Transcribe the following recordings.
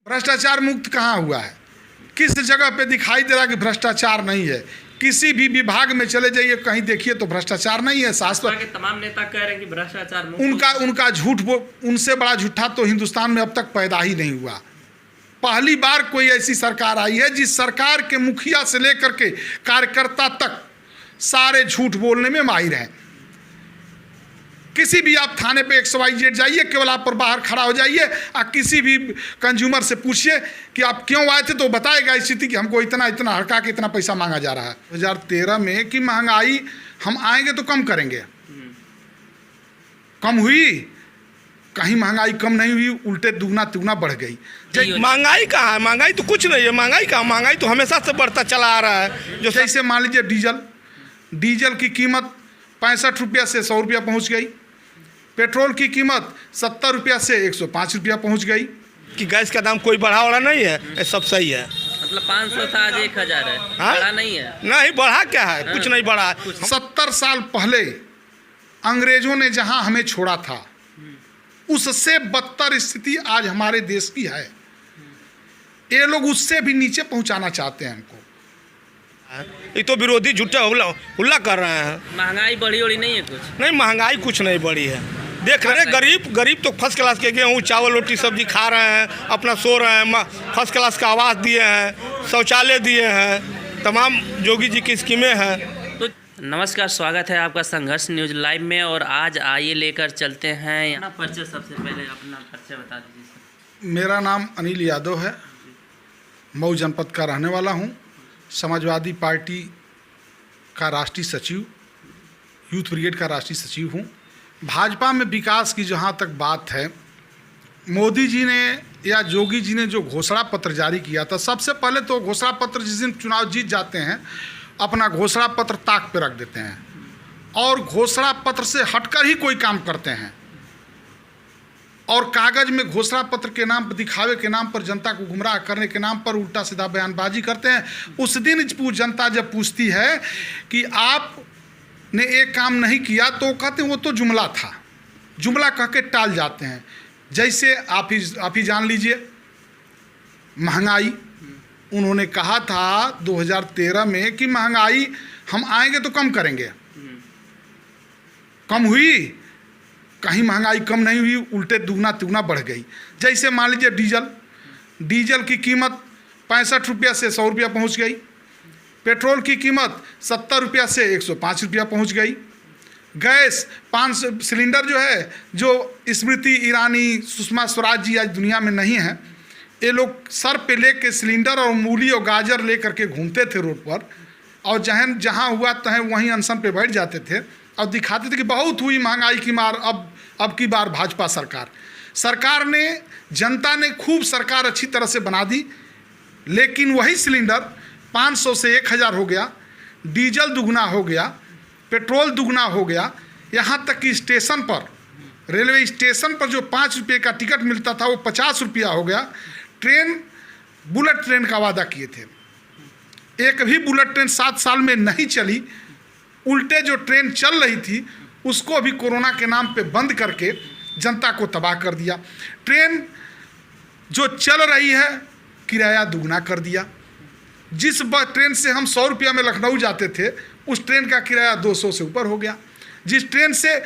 भ्रष्टाचार मुक्त कहाँ हुआ है? किस जगह पे दिखाई दे रहा है कि भ्रष्टाचार नहीं है? किसी भी विभाग में चले जाइए, कहीं देखिए तो भ्रष्टाचार नहीं है। शासक के तमाम नेता कह रहे हैं कि भ्रष्टाचार मुक्त उनका झूठ, उनसे बड़ा झूठा तो हिंदुस्तान में अब तक पैदा ही नहीं हुआ। पहली बार कोई ऐसी सरकार आई है जिस सरकार के मुखिया से लेकर के कार्यकर्ता तक सारे झूठ बोलने में माहिर हैं। किसी भी आप थाने पे XYZ जाइए, केवल आप पर बाहर खड़ा हो जाइए और किसी भी कंज्यूमर से पूछिए कि आप क्यों आए थे, तो बताएगा स्थिति कि हमको इतना इतना हड़का के इतना पैसा मांगा जा रहा है। 2013 में कि महंगाई हम आएंगे तो कम करेंगे, कम हुई? कहीं महंगाई कम नहीं हुई, उल्टे दुगना तिगुना बढ़ गई। महंगाई कहाँ है? महंगाई तो कुछ नहीं है। महंगाई कहाँ? महंगाई तो हमेशा से बढ़ता चला आ रहा है। जो जैसे मान लीजिए डीजल की कीमत 65 रुपया से 100 रुपया पहुँच गई, पेट्रोल की कीमत 70 रुपया से 105 रुपया पहुँच गई। कि गैस का दाम कोई बढ़ा वाला नहीं है, ये सब सही है। मतलब 500 था, आज 1000 है। बढ़ा नहीं है? नहीं बढ़ा, क्या है? कुछ नहीं बढ़ा। 70 साल पहले अंग्रेजों ने जहां हमें छोड़ा था, उससे बदतर स्थिति आज हमारे देश की है। ये लोग उससे भी नीचे पहुंचाना चाहते हैं हमको। ये तो विरोधी झूठा हुल्ला कर रहे हैं। महंगाई बढ़ी ओड़ी नहीं है कुछ? नहीं, महंगाई कुछ नहीं बढ़ी है। देख रहे हैं गरीब तो फर्स्ट क्लास के गेहूँ चावल रोटी सब्जी खा रहे हैं, अपना सो रहे हैं, फर्स्ट क्लास का आवास दिए हैं, शौचालय दिए हैं, तमाम योगी जी की स्कीमें हैं। तो नमस्कार, स्वागत है आपका संघर्ष न्यूज लाइव में। और आज आइए लेकर चलते हैं यहाँ परिचय। सबसे पहले अपना परिचय बता दीजिए सर। मेरा नाम अनिल यादव है, मऊ जनपद का रहने वाला हूँ। समाजवादी पार्टी का राष्ट्रीय सचिव, यूथ ब्रिगेड का राष्ट्रीय सचिव हूँ। भाजपा में विकास की जहाँ तक बात है, मोदी जी ने या योगी जी ने जो घोषणा पत्र जारी किया था, सबसे पहले तो घोषणा पत्र जिस दिन चुनाव जीत जाते हैं, अपना घोषणा पत्र ताक पे रख देते हैं और घोषणा पत्र से हटकर ही कोई काम करते हैं और कागज़ में घोषणा पत्र के नाम पर, दिखावे के नाम पर, जनता को गुमराह करने के नाम पर उल्टा सीधा बयानबाजी करते हैं। उस दिन जनता जब पूछती है कि आपने एक काम नहीं किया, तो कहते हैं वो तो जुमला था, जुमला कह के टाल जाते हैं। जैसे आप ही जान लीजिए, महंगाई उन्होंने कहा था 2013 में कि महंगाई हम आएंगे तो कम करेंगे, कम हुई? कहीं महंगाई कम नहीं हुई, उल्टे दुगना तिगुना बढ़ गई। जैसे मान लीजिए डीजल की कीमत 65 रुपया से 100 रुपया पहुँच गई, पेट्रोल की कीमत 70 रुपया से 105 रुपया पहुँच गई। गैस 5 सिलेंडर जो है, जो स्मृति ईरानी, सुषमा स्वराज जी आज दुनिया में नहीं है, ये लोग सर पे लेके सिलेंडर और मूली और गाजर ले करके घूमते थे रोड पर, और जहाँ हुआ तहाँ वहीं अनशन पे बैठ जाते थे और दिखाते थे कि बहुत हुई महंगाई की मार, अब की बार भाजपा सरकार ने, जनता ने खूब सरकार अच्छी तरह से बना दी, लेकिन वही सिलेंडर 500 से 1000 हो गया, डीजल दुगना हो गया, पेट्रोल दुगना हो गया। यहाँ तक कि स्टेशन पर, रेलवे स्टेशन पर जो 5 रुपये का टिकट मिलता था वो 50 रुपया हो गया। बुलेट ट्रेन का वादा किए थे, एक भी बुलेट ट्रेन 7 साल में नहीं चली। उल्टे जो ट्रेन चल रही थी उसको अभी कोरोना के नाम पे बंद करके जनता को तबाह कर दिया। ट्रेन जो चल रही है किराया दुगना कर दिया। जिस ट्रेन से हम 100 रुपया में लखनऊ जाते थे, उस ट्रेन का किराया 200 से ऊपर हो गया। जिस ट्रेन से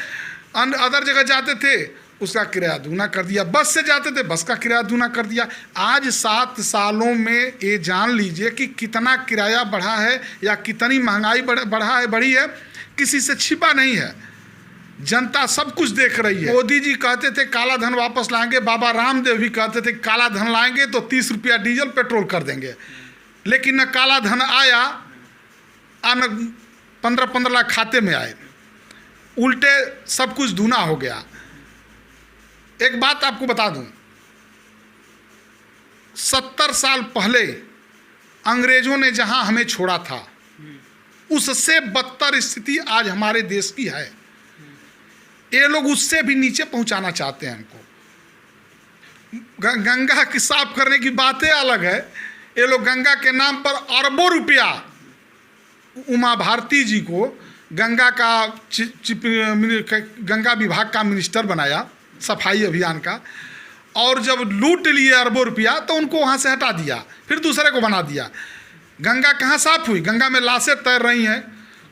अदर जगह जाते थे उसका किराया दुगना कर दिया। बस से जाते थे, बस का किराया दुगना कर दिया। आज 7 सालों में ये जान लीजिए कि कितना किराया बढ़ा है या कितनी महंगाई बढ़ी है, किसी से छिपा नहीं है। जनता सब कुछ देख रही है। मोदी जी कहते थे काला धन वापस लाएंगे, बाबा रामदेव भी कहते थे काला धन लाएंगे तो 30 रुपया डीजल पेट्रोल कर देंगे, लेकिन न काला धन आया और न 15-15 लाख खाते में आए, उल्टे सब कुछ दूना हो गया। एक बात आपको बता दूं, 70 साल पहले अंग्रेजों ने जहां हमें छोड़ा था, उससे बदतर स्थिति आज हमारे देश की है। ये लोग उससे भी नीचे पहुंचाना चाहते हैं हमको। गंगा की साफ करने की बातें अलग है, ये लोग गंगा के नाम पर अरबों रुपया उमा भारती जी को गंगा विभाग का मिनिस्टर बनाया, सफाई अभियान का, और जब लूट लिए अरबों रुपया तो उनको वहाँ से हटा दिया, फिर दूसरे को बना दिया। गंगा कहाँ साफ हुई? गंगा में लाशें तैर रही हैं।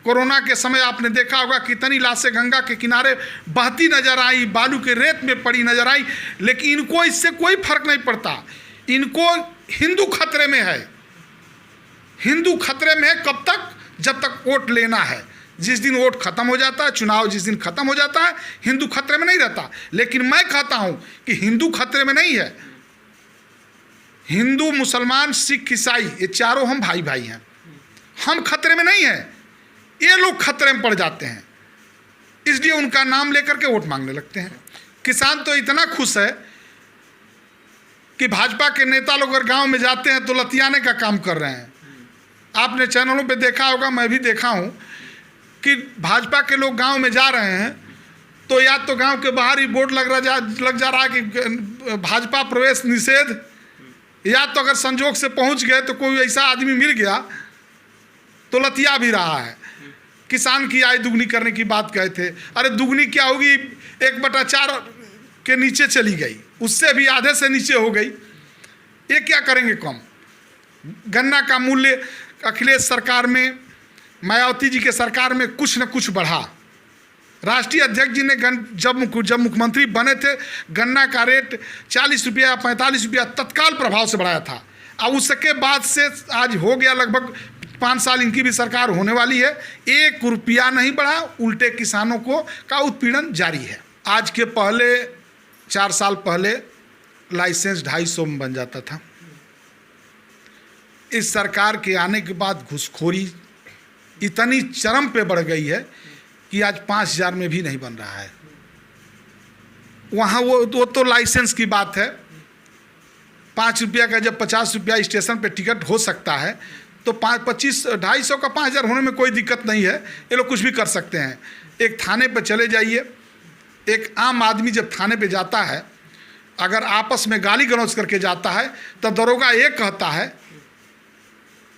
कोरोना के समय आपने देखा होगा कितनी लाशें गंगा के किनारे बहती नजर आई, बालू के रेत में पड़ी नजर आई, लेकिन इनको इससे कोई फर्क नहीं पड़ता। इनको हिंदू खतरे में है, हिंदू खतरे में है। कब तक? जब तक वोट लेना है। जिस दिन वोट खत्म हो जाता है, चुनाव जिस दिन खत्म हो जाता है, हिंदू खतरे में नहीं रहता। लेकिन मैं कहता हूं कि हिंदू खतरे में नहीं है। हिंदू, मुसलमान, सिख, ईसाई, ये चारों हम भाई भाई हैं। हम खतरे में नहीं हैं, ये लोग खतरे में पड़ जाते हैं, इसलिए उनका नाम लेकर के वोट मांगने लगते हैं। किसान तो इतना खुश है कि भाजपा के नेता लोग अगर गांव में जाते हैं तो लतियाने का काम कर रहे हैं। आपने चैनलों पे देखा होगा, मैं भी देखा हूं कि भाजपा के लोग गांव में जा रहे हैं तो या तो गांव के बाहर ही बोर्ड लग जा रहा है कि भाजपा प्रवेश निषेध, या तो अगर संजोग से पहुंच गए तो कोई ऐसा आदमी मिल गया तो लतिया भी रहा है। किसान की आय दुगनी करने की बात कहे थे, अरे दुगनी क्या होगी, 1/4 के नीचे चली गई, उससे भी आधे से नीचे हो गई। ये क्या करेंगे कम? गन्ना का मूल्य अखिलेश सरकार में, मायावती जी के सरकार में कुछ न कुछ बढ़ा। राष्ट्रीय अध्यक्ष जी ने जब मुख्यमंत्री बने थे गन्ना का रेट 40 रुपया 45 रुपया तत्काल प्रभाव से बढ़ाया था। अब उसके बाद से आज हो गया लगभग 5 साल इनकी भी सरकार होने वाली है, 1 रुपया नहीं बढ़ा, उल्टे किसानों को का उत्पीड़न जारी है। आज के पहले 4 साल पहले लाइसेंस 250 में बन जाता था। इस सरकार के आने के बाद घूसखोरी इतनी चरम पे बढ़ गई है कि आज 5000 में भी नहीं बन रहा है। वहाँ वो तो लाइसेंस की बात है। 5 रुपया का जब 50 रुपया स्टेशन पे टिकट हो सकता है तो 250 का 5000 होने में कोई दिक्कत नहीं है, ये लोग कुछ भी कर सकते हैं। एक थाने पे चले जाइए, एक आम आदमी जब थाने पे जाता है, अगर आपस में गाली गलौज करके जाता है तो दरोगा ये कहता है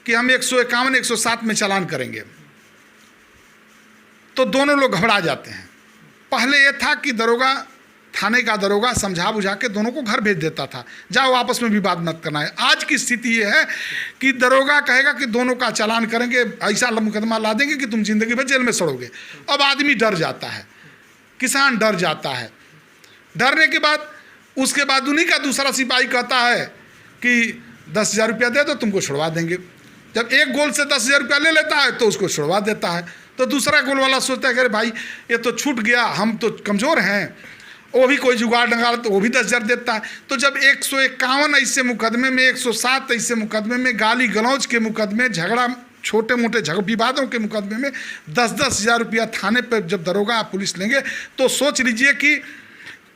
कि हम 151 107 में चालान करेंगे, तो दोनों लोग घबरा जाते हैं। पहले ये था कि दरोगा, थाने का दरोगा समझा बुझा के दोनों को घर भेज देता था, जाओ आपस में विवाद मत करना है। आज की स्थिति ये है कि दरोगा कहेगा कि दोनों का चालान करेंगे, ऐसा मुकदमा ला देंगे कि तुम जिंदगी भर जेल में सड़ोगे। अब आदमी डर जाता है, किसान डर जाता है। डरने के बाद उसके बाद उन्हीं का दूसरा सिपाही कहता है कि 10,000 रुपया दे दो, तुमको छुड़वा देंगे। जब एक गोल से 10,000 रुपया ले लेता है तो उसको छुड़वा देता है, तो दूसरा गोल वाला सोचता है कि अरे भाई ये तो छूट गया, हम तो कमज़ोर हैं, वो भी कोई जुगाड़ डंगाल तो वो भी 10,000 देता है। तो जब 151 ऐसे मुकदमे में, 107 ऐसे मुकदमे में, गाली गलौज के मुकदमे, झगड़ा, छोटे मोटे विवादों के मुकदमे में 10,000 रुपया थाने पर जब दरोगा पुलिस लेंगे तो सोच लीजिए कि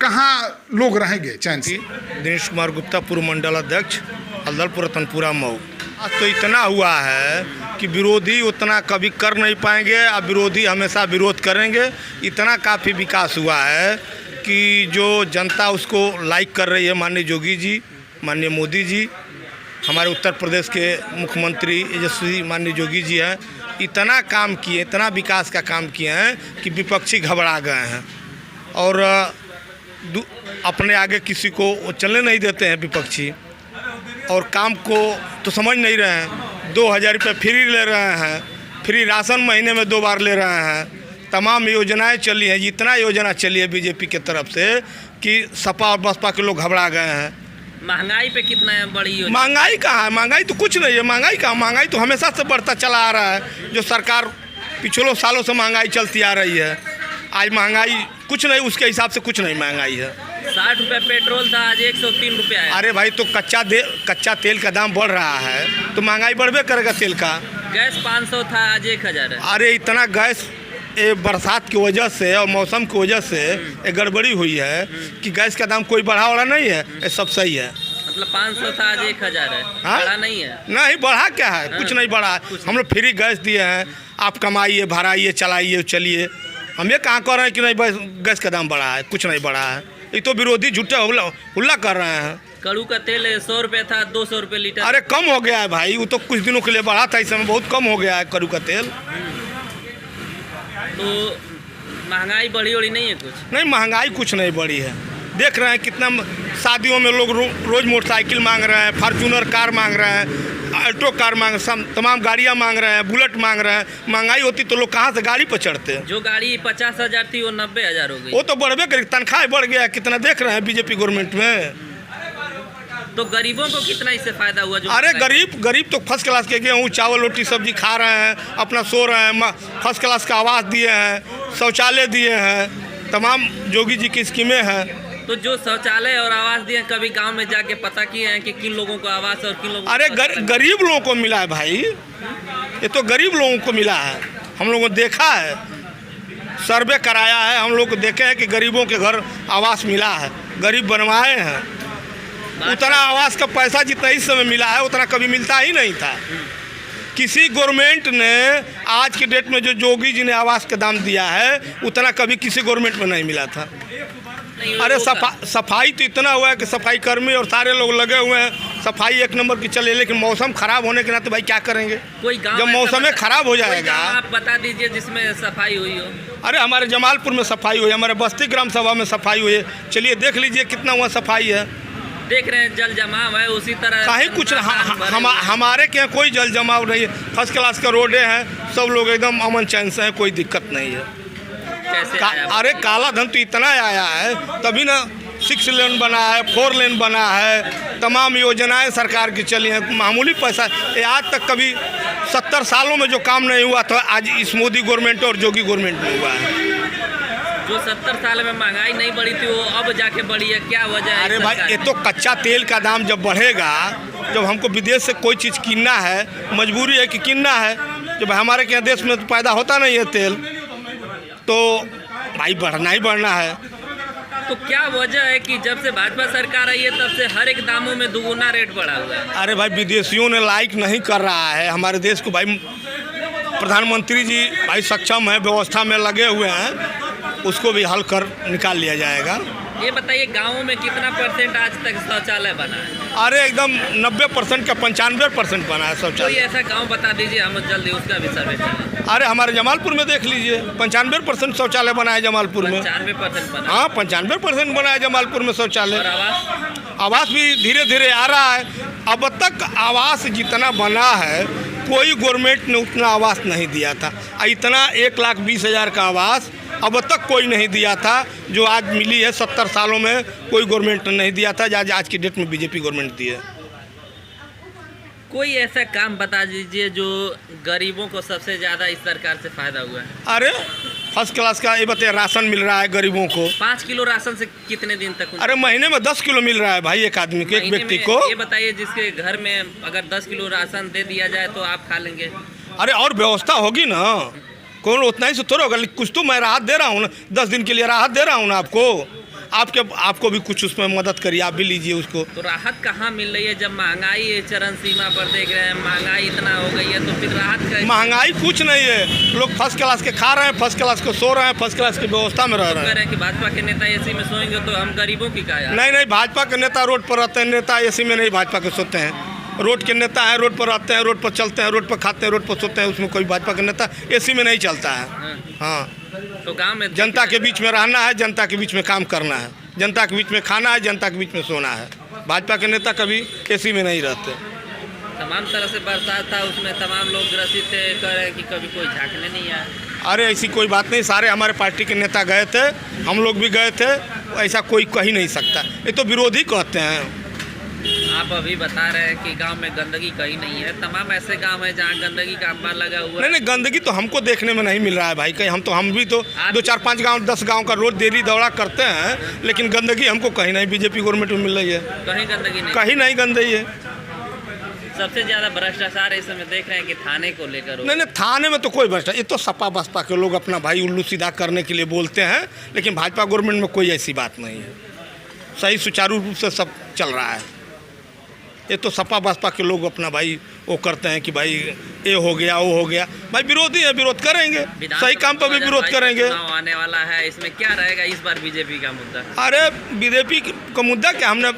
कहाँ लोग रहेंगे चैन से। दिनेश कुमार गुप्ता, पूर्व मंडल अध्यक्ष, हल्दलपुर, रतनपुरा, मऊ। आज तो इतना हुआ है कि विरोधी उतना कभी कर नहीं पाएंगे, अब विरोधी हमेशा विरोध करेंगे। इतना काफ़ी विकास हुआ है कि जो जनता उसको लाइक कर रही है। माननीय योगी जी, माननीय मोदी जी, हमारे उत्तर प्रदेश के मुख्यमंत्री यशस्वी माननीय योगी जी हैं, इतना काम किए, इतना विकास का काम किए हैं कि विपक्षी घबरा गए हैं और अपने आगे किसी को चलने नहीं देते हैं विपक्षी, और काम को तो समझ नहीं रहे हैं। 2,000 रुपये फ्री ले रहे हैं, फ्री राशन महीने में 2 बार ले रहे हैं। तमाम योजनाएं चली हैं, इतना योजना चली है बीजेपी के तरफ से कि सपा और बसपा के लोग घबरा गए हैं। महंगाई पे कितना है बड़ी योजना? महंगाई कहाँ है? महंगाई तो कुछ नहीं है। महंगाई कहाँ? महंगाई तो हमेशा से बढ़ता चला आ रहा है। जो सरकार पिछले सालों से महंगाई चलती आ रही है, आज महंगाई कुछ नहीं, उसके हिसाब से कुछ नहीं महंगाई है। 60 रुपये पेट्रोल था, आज 103 रुपया है। अरे भाई, तो कच्चा तेल का दाम बढ़ रहा है तो महंगाई बढ़बे करेगा तेल का। गैस 500 था, आज 1000 है। अरे इतना गैस ये बरसात की वजह से और मौसम की वजह से ये गड़बड़ी हुई है कि गैस का दाम कोई बढ़ा वाला नहीं है, ये सब सही है। मतलब 500 था, आज 1000 है। हाँ? बढ़ा नहीं है? नहीं बढ़ा, क्या है? कुछ नहीं बढ़ा। हम लोग फ्री गैस दिए हैं, आप कमाइए, भराइए, चलाइए, चलिए। हम ये कहाँ कह रहे हैं कि नहीं गैस का दाम बढ़ा है? कुछ नहीं बढ़ा है। ये तो विरोधी झूठे हुल्ला कर रहे हैं। कड़ू का तेल 100 रुपये था, 200 रुपये लीटर। अरे कम हो गया है भाई, वो तो कुछ दिनों के लिए बढ़ा था, इस समय बहुत कम हो गया है कड़ू का तेल। तो महंगाई बढ़ी नहीं है कुछ? नहीं, महंगाई कुछ नहीं बढ़ी है। देख रहे हैं कितना शादियों में लोग रोज़ मोटरसाइकिल मांग रहे हैं, फार्चूनर कार मांग रहे हैं, अल्टो कार मांग रहे हैं, तमाम गाड़ियाँ मांग रहे हैं, बुलेट मांग रहे हैं। महंगाई होती तो लोग कहाँ से गाड़ी पर चढ़ते हैं। जो गाड़ी 50,000 थी वो 90,000 हो गई। वो तो बढ़बे करेगी, तनख्वाह बढ़ गया, कितना देख रहे हैं बीजेपी गवर्नमेंट में। तो गरीबों को कितना इससे फायदा हुआ? जो अरे गरीब तो फर्स्ट क्लास के गेहूँ चावल रोटी सब्जी खा रहे हैं, अपना सो रहे हैं, फर्स्ट क्लास का आवास दिए हैं, शौचालय दिए हैं, तमाम योगी जी की स्कीमें हैं। तो जो शौचालय और आवास दिए, कभी गांव में जाके पता किए हैं कि किन लोगों को आवास और किन लोगों अरे को गरीब लोगों को मिला है भाई, ये तो गरीब लोगों को मिला है। हम लोगों ने देखा है, सर्वे कराया है, हम लोग देखे हैं कि गरीबों के घर आवास मिला है, गरीब बनवाए हैं। उतना आवास का पैसा जितना इस समय मिला है उतना कभी मिलता ही नहीं था। किसी गवर्नमेंट ने आज के डेट में जो योगी जी ने आवास का दाम दिया है उतना कभी किसी गवर्नमेंट में नहीं मिला था। अरे सफाई तो इतना हुआ है कि सफाई कर्मी और सारे लोग लगे हुए हैं, सफाई एक नंबर की चले, लेकिन मौसम खराब होने के नाते भाई क्या करेंगे। कोई गांव जब मौसम खराब हो जाएगा, आप बता दीजिए जिसमें सफाई हुई हो। अरे हमारे जमालपुर में सफाई हुई, हमारे बस्ती ग्राम सभा में सफाई हुई है। चलिए देख लीजिए कितना वहाँ सफाई है। देख रहे हैं जल जमाव है, उसी तरह कहीं कुछ हमारे के यहाँ कोई जल जमाव नहीं है, फर्स्ट क्लास का रोडे हैं, सब लोग एकदम अमन चैन से हैं, कोई दिक्कत नहीं है। कैसे अरे काला धन तो इतना आया है, तभी ना 6 लेन बना है, 4 लेन बना है, तमाम योजनाएं सरकार की चली हैं। मामूली पैसा आज तक कभी 70 सालों में जो काम नहीं हुआ था आज इस मोदी गवर्नमेंट और योगी गवर्नमेंट में हुआ है। जो 70 साल में महंगाई नहीं बढ़ी थी वो अब जाके बढ़ी है, क्या वजह है? अरे भाई ये तो कच्चा तेल का दाम जब बढ़ेगा, जब हमको विदेश से कोई चीज़ किनना है, मजबूरी है कि किनना है, जब हमारे के यहाँ देश में तो पैदा होता नहीं है तेल, तो भाई बढ़ना ही बढ़ना है। तो क्या वजह है कि जब से भाजपा सरकार आई है तब से हर एक दामों में दुगुना रेट बढ़ा हुआ है? अरे भाई विदेशियों ने लाइक नहीं कर रहा है हमारे देश को। भाई प्रधानमंत्री जी भाई सक्षम है, व्यवस्था में लगे हुए हैं, उसको भी हल कर निकाल लिया जाएगा। ये बताइए गाँवों में कितना % आज तक शौचालय बना है? अरे एकदम 90% का 95% बना है शौचालय। कोई ऐसा गांव बता दीजिए, हम जल्दी उसका भी सर्वे चले। अरे हमारे जमालपुर में देख लीजिए 95% शौचालय बना है जमालपुर में। 95% बना? हाँ 95% बना है जमालपुर में शौचालय। और आवास भी धीरे धीरे आ रहा है। अब तक आवास जितना बना है कोई गवर्नमेंट ने उतना आवास नहीं दिया था। इतना 1,20,000 का आवास अब तक कोई नहीं दिया था जो आज मिली है। 70 सालों में कोई गवर्नमेंट ने नहीं दिया था, आज की डेट में बीजेपी गवर्नमेंट दी है। कोई ऐसा काम बता दीजिए जो गरीबों को सबसे ज़्यादा इस सरकार से फायदा हुआ है। अरे फर्स्ट क्लास का ये बताइए, राशन मिल रहा है गरीबों को। 5 किलो राशन से कितने दिन तक? अरे महीने में 10 किलो मिल रहा है भाई, एक आदमी को, एक व्यक्ति को। ये बताइए जिसके घर में अगर 10 किलो राशन दे दिया जाए तो आप खा लेंगे? अरे और व्यवस्था होगी ना, कौन उतना ही से थोड़ा होगा। कुछ तो मैं राहत दे रहा हूँ ना, 10 दिन के लिए राहत दे रहा हूँ ना आपको भी कुछ उसमें मदद करिए, आप भी लीजिए उसको। तो राहत कहाँ मिल रही है जब महंगाई चरम सीमा पर देख रहे हैं, महंगाई इतना हो गई है, तो फिर राहत का? महंगाई कुछ नहीं है, लोग फर्स्ट क्लास के खा रहे हैं, फर्स्ट क्लास के सो रहे हैं, फर्स्ट क्लास की व्यवस्था में रह रहे हैं। कह रहे हैं कि भाजपा के नेता एसी में सोएंगे तो हम गरीबों की क्या? नहीं, भाजपा के नेता रोड पर रहते हैं, नेता एसी में नहीं भाजपा के सोते हैं। रोड के नेता है, रोड पर रहते हैं, रोड पर चलते हैं, रोड पर खाते हैं, रोड पर सोते हैं, उसमें कोई भाजपा का नेता एसी में नहीं चलता है। हाँ, तो गांव में जनता के बीच में रहना है, जनता के बीच में काम करना है, जनता के बीच में खाना है, जनता के बीच में सोना है। भाजपा के नेता कभी एसी में नहीं रहते। तमाम तरह से बरसात था, उसमें तमाम लोग ग्रसित थे, कह रहे हैं कि कभी कोई झाँकने नहीं आया। अरे ऐसी कोई बात नहीं, सारे हमारे पार्टी के नेता गए थे, हम लोग भी गए थे, ऐसा कोई कह ही नहीं सकता। ये तो विरोधी कहते हैं। आप अभी बता रहे हैं कि गांव में गंदगी कहीं नहीं है, तमाम ऐसे गांव है जहां गंदगी का अंबार लगा हुआ है। नहीं, गंदगी तो हमको देखने में नहीं मिल रहा है भाई कहीं। हम भी तो 2, 4, 5 गांव 10 गांव का रोड देरी दौड़ा करते हैं, लेकिन गंदगी हमको कहीं नहीं बीजेपी गवर्नमेंट में मिल रही है। कहीं गंदगी नहीं, कहीं नहीं गंदगी है। सबसे ज़्यादा भ्रष्टाचार इस समय देख रहे हैं कि थाने को लेकर। नहीं, थाने में तो कोई भ्रष्टाचार, ये तो सपा बसपा के लोग अपना भाई उल्लू सीधा करने के लिए बोलते हैं, लेकिन भाजपा गवर्नमेंट में कोई ऐसी बात नहीं है। सही सुचारू रूप से सब चल रहा है। ये तो सपा बसपा के लोग अपना भाई वो करते हैं कि भाई ये हो गया वो हो गया। भाई विरोधी है, विरोध करेंगे, सही काम पर भी विरोध करेंगे। आने वाला है, इसमें क्या रहेगा इस बार बीजेपी का मुद्दा? अरे बीजेपी का मुद्दा क्या, हमने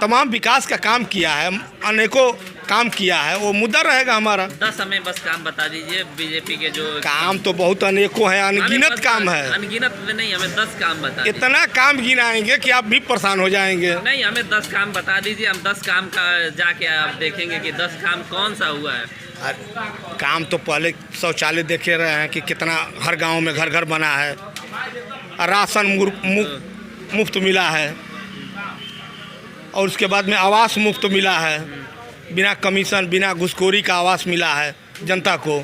तमाम विकास का काम किया है, अनेकों काम किया है वो मुद्दा रहेगा हमारा। 10 हमें बस काम बता दीजिए बीजेपी के जो काम तो बहुत अनेकों हैं, हमें अनगिनत बस काम है। अनगिनत नहीं, हमें 10 काम बता दीजिए। इतना काम गिनाएंगे कि आप भी परेशान हो जाएंगे। नहीं, हमें 10 काम बता दीजिए, हम 10 काम का जाके आप देखेंगे कि 10 काम कौन सा हुआ है। काम तो पहले शौचालय देखे रहे हैं कि कितना हर गांव में घर घर बना है, राशन मुफ्त मिला है, और उसके बाद में आवास मुफ्त मिला है, बिना कमीशन बिना घुसखोरी का आवास मिला है जनता को।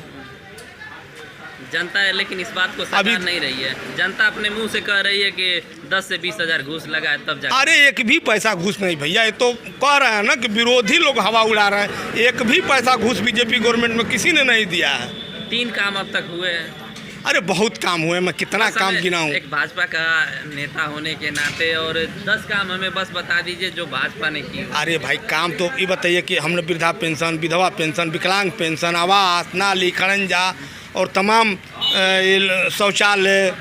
जनता है, लेकिन इस बात को सरकार नहीं रही है। जनता अपने मुंह से कह रही है कि 10 से 20 हज़ार घूस लगा है तब जाकर। अरे एक भी पैसा घूस नहीं भैया, ये तो कह रहे हैं ना कि विरोधी लोग हवा उड़ा रहे हैं। एक भी पैसा घूस बीजेपी गवर्नमेंट में किसी ने नहीं दिया है। 3 काम अब तक हुए हैं। अरे बहुत काम हुए, मैं कितना काम गिनाऊं। एक भाजपा का नेता होने के नाते, और 10 काम हमें बस बता दीजिए जो भाजपा ने की। अरे भाई काम तो ये बताइए कि हमने वृद्धा पेंशन, विधवा पेंशन, विकलांग पेंशन, आवास, नाली, खड़ंजा और तमाम शौचालय,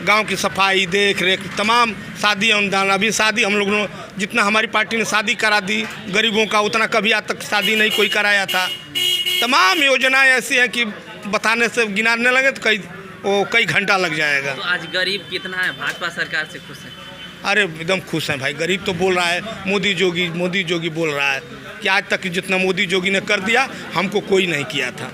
गांव की सफाई, देख रेख, तमाम शादी अनुदान। अभी शादी हम लोगों ने जितना हमारी पार्टी ने शादी करा दी गरीबों का, उतना कभी आज तक शादी नहीं कोई कराया था। तमाम योजनाएं ऐसी हैं कि बताने से गिनाने लगे तो कई घंटा लग जाएगा। तो आज गरीब कितना है, भाजपा सरकार से खुश है? अरे एकदम खुश हैं भाई। गरीब तो बोल रहा है मोदी जोगी बोल रहा है कि आज तक जितना मोदी जोगी ने कर दिया हमको कोई नहीं किया था।